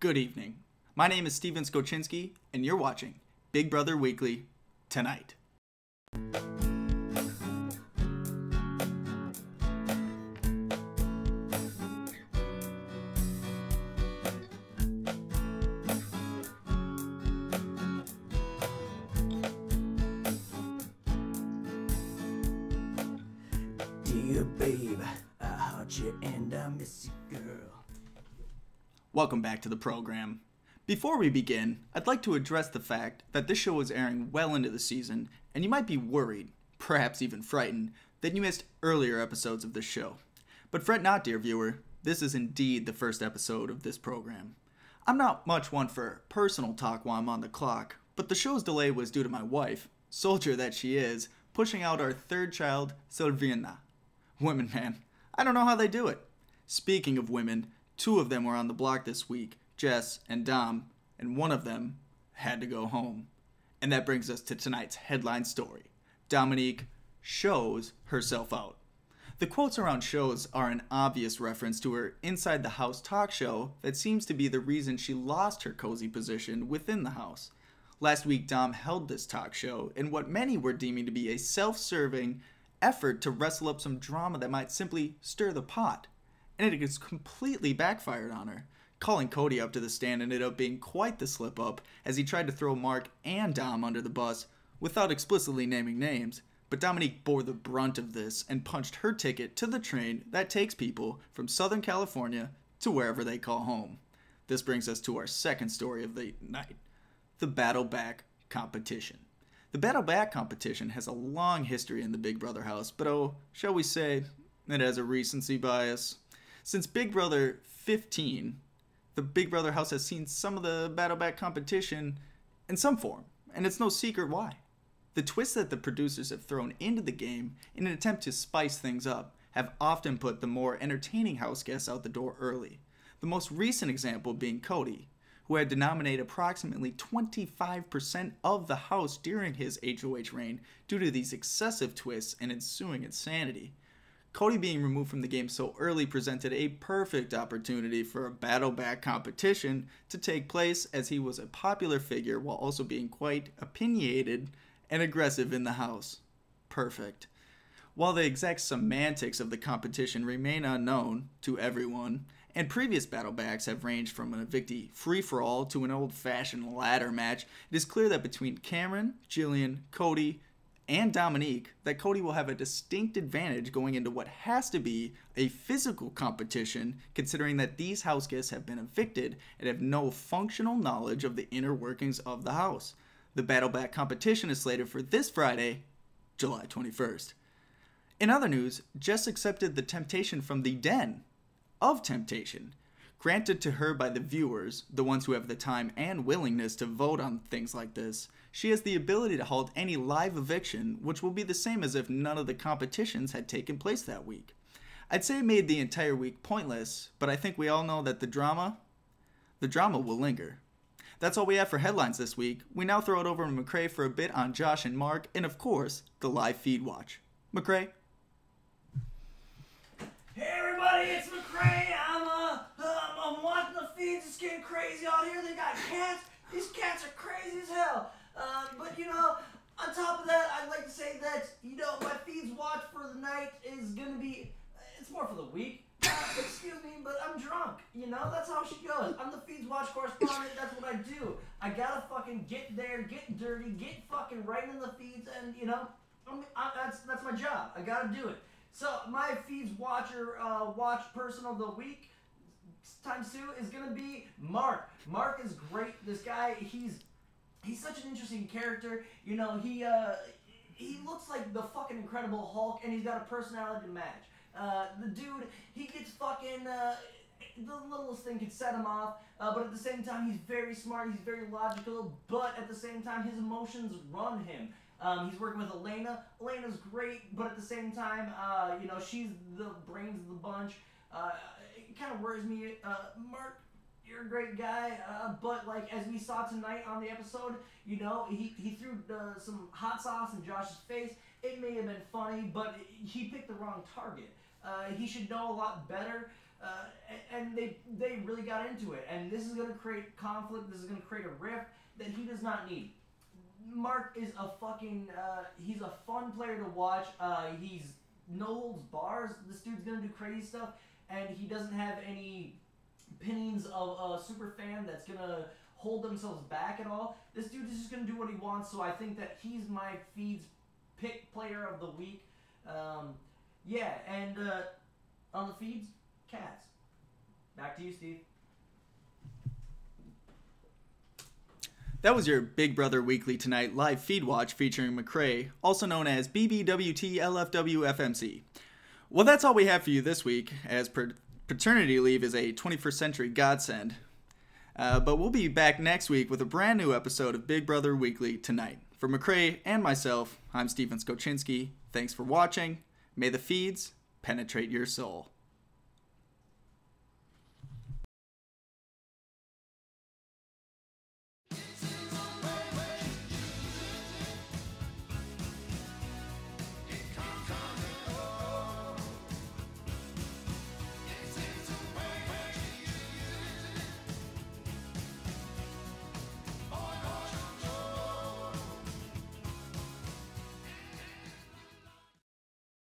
Good evening. My name is Steven Skoczynski, and you're watching Big Brother Weekly tonight. Dear babe, I heart you and I miss you, girl. Welcome back to the program. Before we begin, I'd like to address the fact that this show is airing well into the season, and you might be worried, perhaps even frightened, that you missed earlier episodes of this show. But fret not, dear viewer, this is indeed the first episode of this program. I'm not much one for personal talk while I'm on the clock, but the show's delay was due to my wife, soldier that she is, pushing out our third child, Sylvina. Women, man, I don't know how they do it. Speaking of women, two of them were on the block this week, Jess and Dom, and one of them had to go home. And that brings us to tonight's headline story. Dominique shows herself out. The quotes around shows are an obvious reference to her Inside the House talk show that seems to be the reason she lost her cozy position within the house. Last week, Dom held this talk show in what many were deeming to be a self-serving effort to wrestle up some drama that might simply stir the pot. And it has completely backfired on her. Calling Cody up to the stand ended up being quite the slip-up as he tried to throw Mark and Dom under the bus without explicitly naming names. But Dominique bore the brunt of this and punched her ticket to the train that takes people from Southern California to wherever they call home. This brings us to our second story of the night, the Battle Back competition. The Battle Back competition has a long history in the Big Brother house, but shall we say, it has a recency bias. Since Big Brother 15, the Big Brother house has seen some of the Battle Back competition in some form, and it's no secret why. The twists that the producers have thrown into the game in an attempt to spice things up have often put the more entertaining house guests out the door early. The most recent example being Cody, who had to nominate approximately 25% of the house during his HOH reign due to these excessive twists and ensuing insanity. Cody being removed from the game so early presented a perfect opportunity for a Battle Back competition to take place, as he was a popular figure while also being quite opinionated and aggressive in the house. Perfect. While the exact semantics of the competition remain unknown to everyone, and previous Battle Backs have ranged from an evictee free-for-all to an old-fashioned ladder match, it is clear that between Cameron, Jillian, Cody, and Dominique, that Cody will have a distinct advantage going into what has to be a physical competition, considering that these house guests have been evicted and have no functional knowledge of the inner workings of the house. The Battle Back competition is slated for this Friday, July 21st. In other news, Jess accepted the temptation from the Den of Temptation, granted to her by the viewers, the ones who have the time and willingness to vote on things like this. She has the ability to halt any live eviction, which will be the same as if none of the competitions had taken place that week. I'd say it made the entire week pointless, but I think we all know that the drama will linger. That's all we have for headlines this week. We now throw it over to McCrae for a bit on Josh and Mark, and of course, the live feed watch. McCrae? Hey everybody, it's McCrae. I'm watching the feeds. It's getting crazy out here. They got cats. These cats are crazy as hell. But on top of that, I'd like to say that my feeds watch for the night is gonna be. It's more for the week. Excuse me, but I'm drunk. That's how she goes. I'm the feeds watch correspondent. That's what I do. I gotta fucking get there, get dirty, get fucking right in the feeds, and that's my job. I gotta do it. So my feeds watch person of the week times 2 is gonna be Mark. Mark is great. This guy, he's such an interesting character. He looks like the fucking Incredible Hulk, and he's got a personality to match. The dude, he gets fucking the littlest thing could set him off, but at the same time he's very smart, he's very logical, but at the same time his emotions run him. He's working with Elena. Elena's great, but at the same time, she's the brains of the bunch. It kind of worries me. Mark, you're a great guy, but as we saw tonight on the episode, he threw some hot sauce in Josh's face. It may have been funny, but he picked the wrong target. He should know a lot better. And they really got into it. And this is going to create conflict. This is going to create a rift that he does not need. Mark is a fucking, he's a fun player to watch. He's no holds bars. This dude's going to do crazy stuff. And he doesn't have any opinions of a super fan that's going to hold themselves back at all. This dude is just going to do what he wants. So I think that he's my feed's pick player of the week. Yeah, and on the feeds, Cats. Back to you, Steve. That was your Big Brother Weekly Tonight live feed watch featuring McCrae, also known as BBWTLFWFMC. Well, that's all we have for you this week, as paternity leave is a 21st century godsend. But we'll be back next week with a brand new episode of Big Brother Weekly Tonight. For McCrae and myself, I'm Steven Skoczynski. Thanks for watching. May the feeds penetrate your soul.